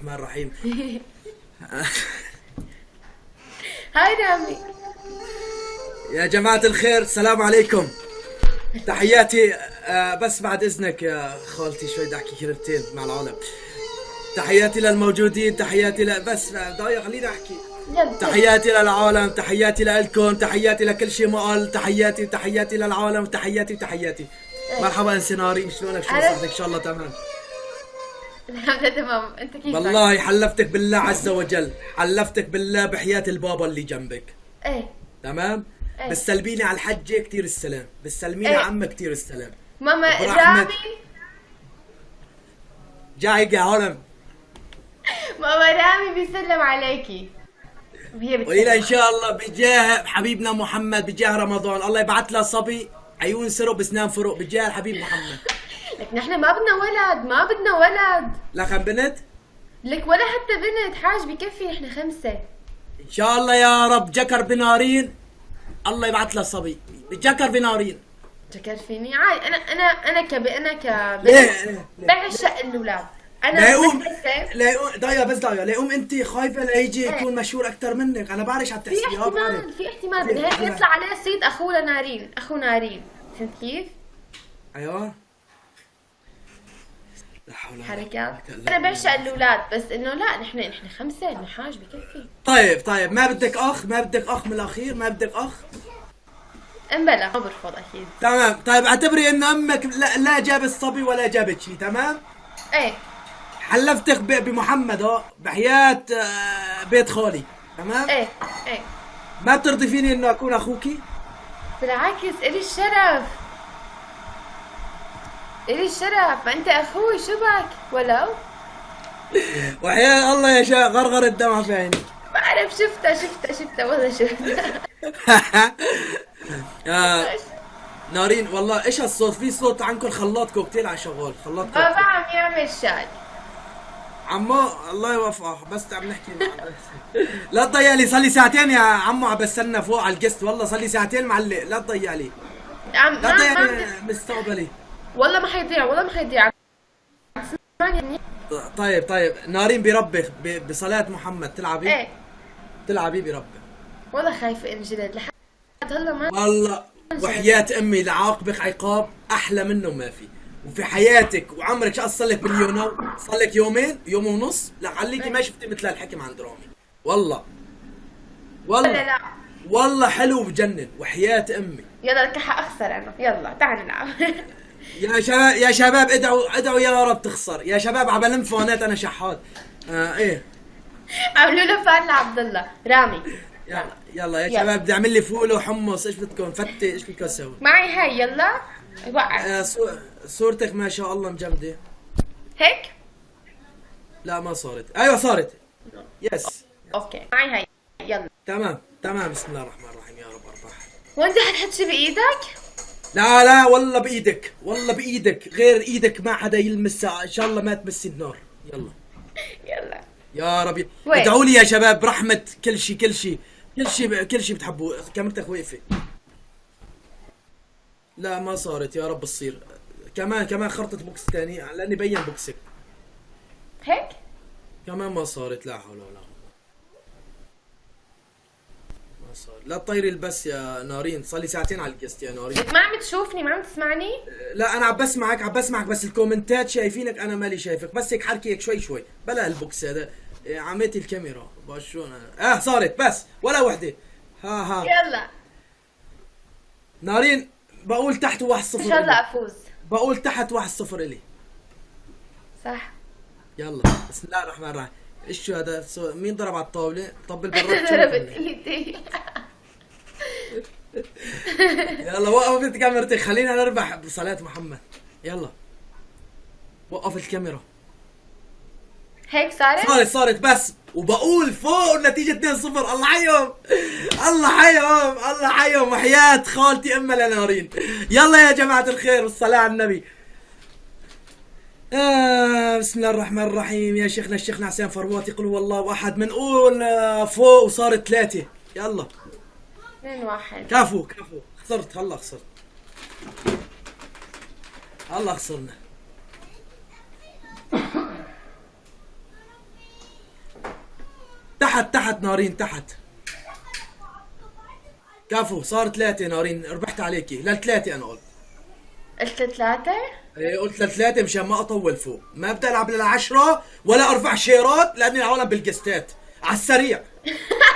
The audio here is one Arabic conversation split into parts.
الرحمن الرحيم. هاي رامي. يا جماعة الخير السلام عليكم، تحياتي. بس بعد إذنك يا خالتي شوي بدي أحكي كلمتين مع العالم. تحياتي للموجودين، تحياتي بس دقيقة خليني أحكي. تحياتي للعالم، تحياتي لكم، تحياتي لكل شيء ما قال، تحياتي للعالم، تحياتي. مرحبا انسي نارين، شلونك؟ شو صحتك؟ ان شاء الله تمام. الحمد لله تمام، انت كيفك؟ والله حلفتك بالله عز وجل، حلفتك بالله بحياة البابا اللي جنبك. ايه تمام؟ ايه. بتسلميني على الحجة كتير السلام، بتسلميني ايه. على عمك كتير السلام. ماما برحمة رامي. جاي يا هرم. ماما رامي بيسلم عليكي. وهي قولي لها ان بتسلم. شاء الله بجاه حبيبنا محمد، بجاه رمضان الله يبعث لها صبي عيون سرق بسنان فرق، بجاه الحبيب محمد. لك نحن ما بدنا ولد، ما بدنا ولد. لا كان بنت؟ لك ولا حتى بنت، حاج بكفي، نحن 5. ان شاء الله يا رب. جكر بنارين الله يبعث لها صبي، جكر بنارين. شكر فيني عادي. انا كبنت ليه؟ بعشق الاولاد. انا لا يقوم متحسة. لا يقوم لا يقوم انت خايفه لا يجي يكون مشهور اكثر منك. انا بعرف على في التحسيبات، بعرف. احتمال بالنهاية يطلع عليه صيت اخوه لنارين، اخو نارين، فهمت كيف؟ ايوه. لا حول ولا قوة حركات. إلا بالله. انا بعشق الاولاد، بس انه لا، نحن 5 انه حاج بكفي. طيب ما بدك اخ؟ من الاخير ما بدك اخ؟ امبلا ما برفض اكيد. تمام. طيب اعتبري ان امك لا جابت صبي ولا جابت شيء، تمام؟ ايه حلفتك بمحمد اهو بحياة بيت خالي، تمام؟ ايه ايه. ما بترضي فيني انه اكون اخوكي؟ بالعكس الي الشرف، الي الشرف، ما انت اخوي، شو بك ولو؟ وحياة الله يا شا غرغر الدمع في عيني. بعرف، شفتها والله شفتها. نارين والله ايش هالصوت؟ في صوت عنكم خلاط كوكتيل على شغال، خلاط بابا كوكتيل. عم يعمل شاي. عمو الله يوفقه، بس عم نحكي. لا تضيع لي، صار لي ساعتين يا عمو عم بستنى فوق على الجست، والله صار لي ساعتين معلق. لا تضيع لي، لا تضيع لي مستقبلي. والله ما حيضيع، والله ما حيضيع. اسمعني. طيب نارين بربي بصلاة محمد تلعبي؟ ايه تلعبي بربي. والله خايفة انجلد لحد هلا ما. والله وحياة امي لعاقبك عقاب احلى منه ما في. وفي حياتك وعمرك شو صار لك باليوم؟ صار لك يوم ونص؟ لا خليكي ما شفتي مثل هالحكي عند رامي. والله لا والله حلو بجنن وحياة امي. يلا لك اخسر انا، يلا تعال نلعب. يا شباب ادعوا يا رب تخسر. يا شباب عم بلم فونات انا شحات. ايه عملوا له فان لعبد الله رامي. يلا يا شباب بدي اعمل لي فول وحمص، ايش بدكم فتة، ايش بدكم اسوي؟ معي هاي يلا وقع. صورتك ما شاء الله مجمدة. هيك؟ لا ما صارت. ايوه صارت. يس. اوكي معي هاي يلا. تمام بسم الله الرحمن الرحيم. يا رب اربح. وانت حتحط شي بايدك؟ لا والله بايدك غير ايدك ما حدا يلمسها، ان شاء الله ما تمسي النار. يلا يا رب. وين؟ ادعوا لي يا شباب برحمة كل شيء بتحبوه. كاميرتك وقفت. لا ما صارت. يا رب تصير. كمان خرطة بوكس ثاني لاني بين بوكسك. هيك؟ كمان ما صارت. لا حول ولا قوة. ما صار. لا تطيري البس يا نارين، صار لي ساعتين على القست يا نارين. لك ما عم تشوفني، ما عم تسمعني؟ لا انا عم بسمعك بس الكومنتات شايفينك، انا مالي شايفك. بس هيك حركي هيك شوي بلا البوكس هذا. عميتي الكاميرا بشون انا. صارت بس ولا وحده. ها يلا نارين بقول تحت 1-0 ان شاء الله إلي. افوز. بقول تحت 1-0 الي. صح. يلا بسم الله الرحمن الرحيم. ايش شو هذا؟ مين ضرب على الطاوله؟ طبل انا بالرب. ضربت ايدي. يلا وقفت كاميرتك، خلينا نربح بصلاة محمد. يلا وقف الكاميرا. هيك صارت؟ صارت بس. وبقول فوق النتيجة 2-0. الله حيهم وحياة خالتي أم لنارين. يلا يا جماعة الخير والصلاة على النبي. بسم الله الرحمن الرحيم. يا شيخنا الشيخنا حسين فرواتي قل هو الله أحد. بنقول فوق وصارت 3. يلا 2-1. كفو خسرت. هلا خسرت. هلا خسرنا. تحت نارين تحت. كفو صار 3 نارين، ربحت عليكي لل3 انا قلت. قلت 3؟ ايه قلت لل3 مشان ما اطول فوق، ما بدي العب لل10 ولا ارفع شيرات لاني العالم بالقستات على السريع.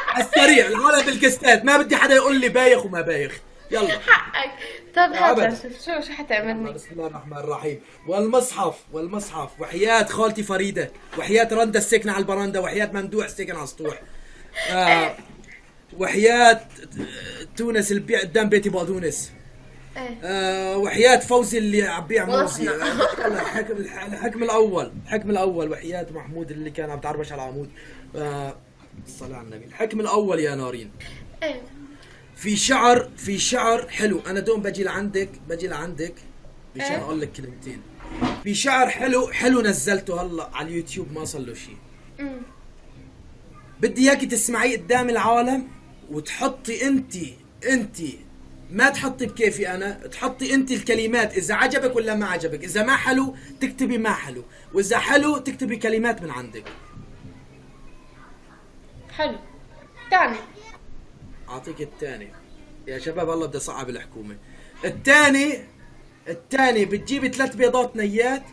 على السريع العالم بالقستات، ما بدي حدا يقول لي بايخ وما بايخ. يلا حقك. طب هات أبد. شوف شو حتعملني. بسم الله الرحمن الرحيم. والمصحف وحياة خالتي فريدة، وحياة رندا الساكنة على البرندة، وحياة ممدوح الساكن على السطوح، وحياة تونس اللي ببيع قدام بيتي بقدونس، وحياة فوزي اللي عم بيع موزي. الحكم الأول وحياة محمود اللي كان عم تعربش على العمود. الصلاة على النبي. الحكم الأول يا نارين. في شعر حلو. انا دوم باجي لعندك مشان اقول لك كلمتين. في شعر حلو نزلته هلا على اليوتيوب، ما صار له شيء. بدي اياكي تسمعيه قدام العالم وتحطي انت ما تحطي بكيفي انا، تحطي انت الكلمات، اذا عجبك ولا ما عجبك. اذا ما حلو تكتبي ما حلو، واذا حلو تكتبي كلمات من عندك. حلو. تاني اعطيك الثاني يا شباب، والله بدي اصعب الحكومه. الثاني بتجيبي 3 بيضات نيات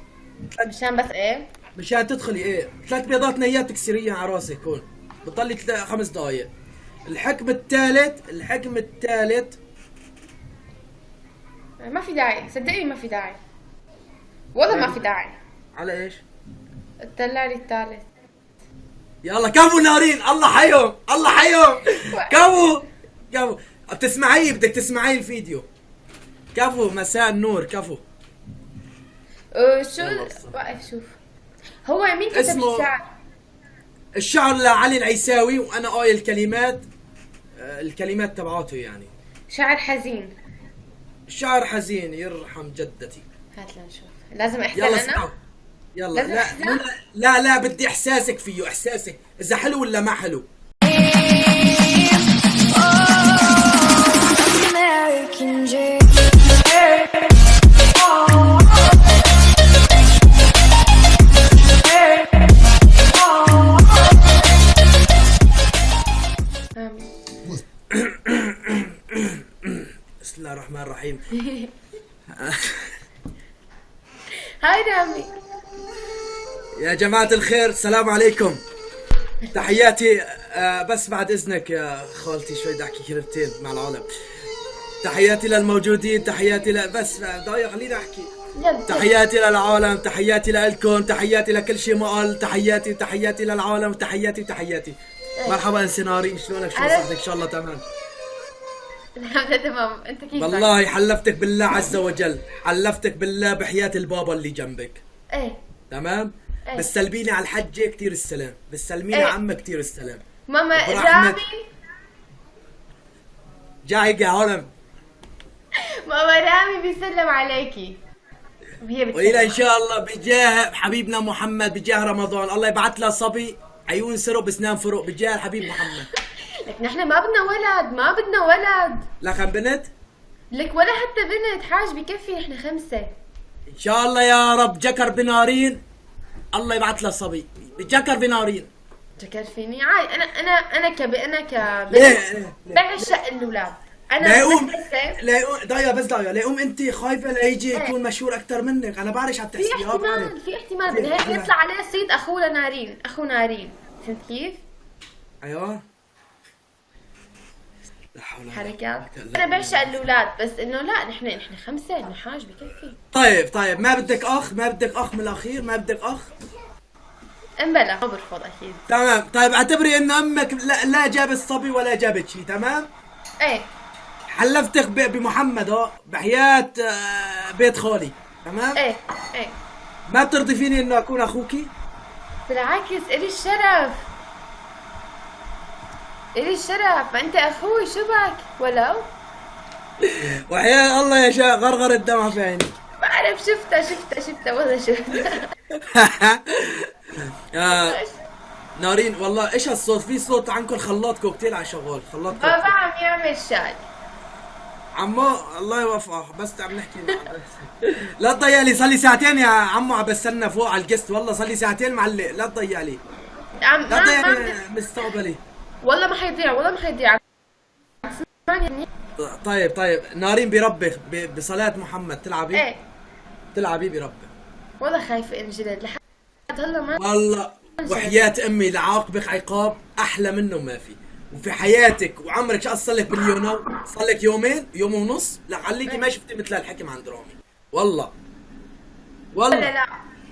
مشان بس ايه؟ مشان تدخلي. ايه 3 بيضات نيات تكسريها على راسك هون، بتضلي 5 دقائق. الحكم الثالث ما في داعي، صدقني ما في داعي، والله ما في داعي. على ايش؟ طلع لي الثالث. يلا كفو نارين، الله حيهم كفو. بتسمعيه، بدك تسمعيه الفيديو. كفو مساء النور. كفو. شو وقف شوف. هو مين كتب اسمه الشعر لعلي العيساوي، وانا قايل الكلمات تبعاته يعني. شعر حزين. الشعر حزين يرحم جدتي. هات لنشوف. لازم احزن يلا انا؟ اسمعوا. يلا. لازم لا بدي احساسك فيه، احساسك اذا حلو ولا ما حلو. American dream. بسم الله الرحمن الرحيم. هاي رامي. يا جماعة الخير السلام عليكم. تحياتي. بس بعد اذنك يا خالتي شوي بدي احكي كلمتين مع العالم. تحياتي للموجودين، تحياتي بس دقيقة خليني احكي. تحياتي للعالم، تحياتي لكم، تحياتي لكل شيء ما قال. تحياتي للعالم، تحياتي. مرحبا انسي نارين، شلونك؟ شو صحتك؟ ان شاء الله تمام. الحمد لله تمام. انت كيفك؟ والله حلفتك بالله عز وجل، حلفتك بالله بحياة البابا اللي جنبك. ايه تمام؟ بتسلميني على الحجة كتير السلام، بتسلميني على عمك كتير السلام. ماما رامي جاي يا عالم. ماما رامي بيسلم عليكي. وإلى إن شاء الله بجاه حبيبنا محمد، بجاه رمضان الله يبعث لها صبي عيون سرق بسنان فرق، بجاه الحبيب محمد. لك نحن ما بدنا ولد. لك بنت؟ لك ولا حتى بنت، حاج بكفي، نحن 5. إن شاء الله يا رب. جكر بنارين الله يبعث لها صبي، جكر بنارين. جكر فيني عادي. انا كبنت ليه؟ بعشق الاولاد. انا لا يقوم دقيقة لا يقوم انت خايفة ليجي يكون مشهور اكثر منك. انا بعرف على التحسيات. في احتمال من هيك يطلع عليه صيت اخو نارين. فهمت كيف؟ ايوه. حركات. انا بعشق الاولاد، بس انه لا نحن 5، انه حاج بكفي. طيب ما بدك اخ من الاخير؟ ما بدك اخ؟ امبلا ما برفض اكيد. تمام. طيب اعتبري ان امك لا جابت صبي ولا جابت شيء. تمام. ايه حلفتك بمحمد بحياة بيت خالي. تمام. ايه ما بترضي فيني انه اكون اخوكي؟ بالعكس الي الشرف، ما انت اخوي، شو بك ولو. وحياة الله يا شيخ غرغر الدمع في عيني. بعرف شفتها والله شفتها. نارين والله ايش هالصوت؟ في صوت عنكم خلاط كوكتيل على شغال. خلاط كوكتيل. بابا عم يعمل شاي. عمو الله يوفقه، بس عم نحكي لا تضيع لي، صار لي ساعتين يا عمو عم بستنى فوق على القسط، والله صار لي ساعتين معلق، لا تضيع لي. لا ما يعني مستقبلي. والله ما حيضيع، والله ما حيضيع. اسمعني. طيب نارين بربي بصلاة محمد تلعبي؟ ايه تلعبي بربي. والله خايفة انجلد لحد هلا ما والله وحياة امي لعاقبك عقاب احلى منه ما في. وفي حياتك وعمرك شو صار لك باليوم؟ صار لك يوم ونص؟ لا خليكي ما شفتي مثل الحكي عند رامي. والله لا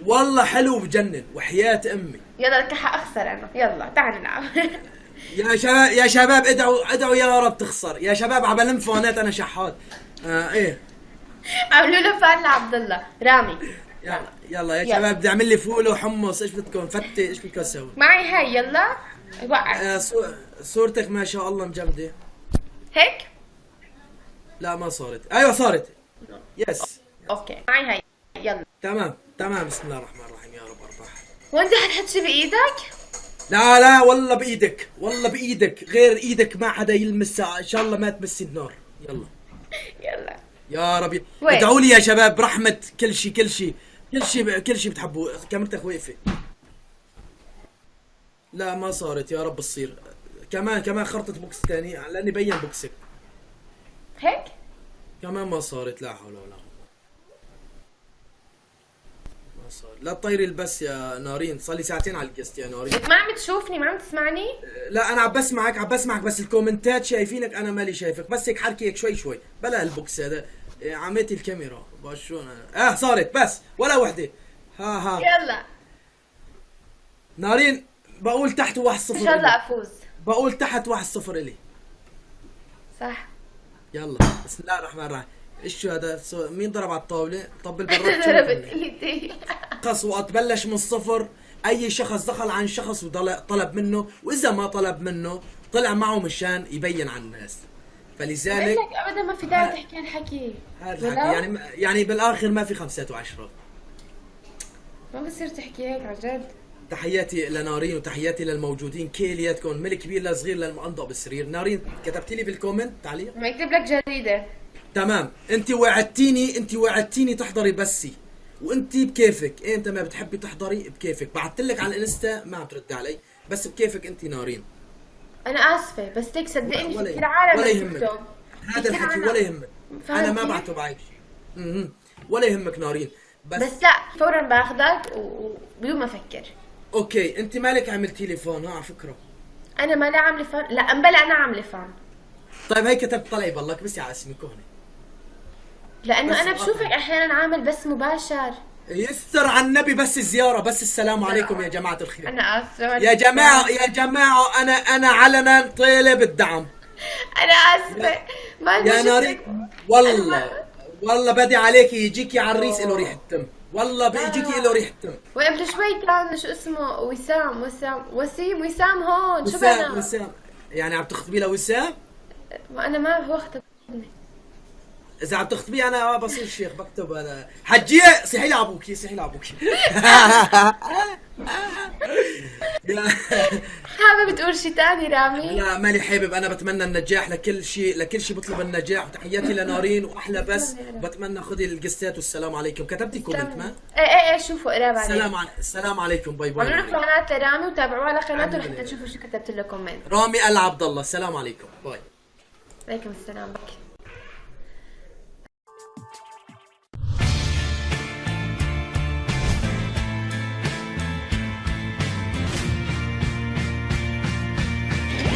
والله حلو بجنن وحياة امي. يلا لك اخسر انا، يلا تعال نلعب. يا شباب ادعوا يا رب تخسر. يا شباب عبالم فونات انا شحات. ايه عملوا له فان لعبد الله رامي. يلا يا شباب بدي اعمل لي فول وحمص. ايش بدكم فتي؟ ايش بدكم اسوي؟ معي هاي يلا وقع. صورتك ما شاء الله مجمدة. هيك؟ لا ما صارت. ايوه صارت. يس اوكي معي هاي يلا. تمام بسم الله الرحمن الرحيم. يا رب اربح. وانت حتحط شي بايدك؟ لا والله بايدك غير ايدك ما حدا يلمسها. ان شاء الله ما تمسي النار. يلا يا رب. وين؟ ادعوا لي يا شباب برحمة كل شيء بتحبوه. كاميرتك وقفة. لا ما صارت. يا رب تصير. كمان خرطة بوكس ثاني لاني بين بوكسك. هيك؟ كمان ما صارت. لا حول ولا قوة. ما صار. لا تطيري البس يا نارين. صار لي ساعتين على القست يا نارين. ما عم تشوفني، ما عم تسمعني؟ لا انا عم بسمعك بس الكومنتات شايفينك انا مالي شايفك. بس هيك حركي هيك شوي بلا البوكس هذا. عميتي الكاميرا بشون انا. صارت بس ولا وحده. ها يلا نارين بقول تحت 1-0 ان شاء الله افوز. بقول تحت 1-0 الي. صح. يلا بسم الله الرحمن الرحيم. ايش شو هذا؟ مين ضرب على الطاولة؟ طبل برات. ضربت ايدي. شخص وتبلش من الصفر. اي شخص دخل عن شخص وطلب منه، واذا ما طلب منه طلع معه مشان يبين على الناس. فلذلك بقول لك ابدا ما في داعي تحكي هالحكي. هذا الحكي يعني بالاخر ما في 5 و10. ما بصير تحكي هيك عن جد. تحياتي لنارين وتحياتي للموجودين كلياتكم من الكبير للصغير للمقنطق بالسرير. نارين كتبتي لي بالكومنت تعليق؟ ما يكتب لك جريده. تمام. انت وعدتيني تحضري بسي وانت بكيفك. انت ما بتحبي تحضري بكيفك. بعثت لك على الانستا ما عم ترد علي بس بكيفك انت نارين. انا اسفه بس ليك صدقني ولا في كثير عالم ولا يهمك بتكتب. هذا الحكي ولا يهمك. انا ما بعته بعيش. ولا يهمك نارين. بس لا فورا باخذك وبدون ما افكر. اوكي انت مالك عملتي لي فون على فكره. انا ما لا عامله فان. لا امبلا انا عامله فان. طيب هيك كتبت طلعي بالله بس على اسمك هون. لانه انا بشوفك احيانا عامل بس مباشر. يستر على النبي. بس الزياره بس. السلام عليكم يا جماعه الخير. انا اسفه يا جماعه انا علنا طالب الدعم. انا اسفه ما يا نارين والله بدي عليكي يجيكي عريس له ريحه تم. والله بيجيكي له ريحه تم. وقبل شوي كان شو اسمه وسام هون. شو وسام يعني عم تخطبي لوسام؟ انا ما هو خطبني. اذا عم تخطبي انا بصير شيخ بكتب انا حجيه. صيحي لي ابوكي. حابب تقول شي تاني رامي؟ لا ماني حابب. انا بتمنى النجاح لكل شيء بطلب النجاح. وتحياتي لنارين واحلى بس. بتمنى خذي القستات والسلام عليكم. كتبتي كومنت ما؟ ايه شوفوا اقرا بعدين. السلام عليكم. باي باي. عملوا له قناة لرامي وتابعوه على قناته لحتى تشوفوا شو كتبت له كومنت. رامي العبد الله. السلام عليكم. باي. عليكم السلام بك.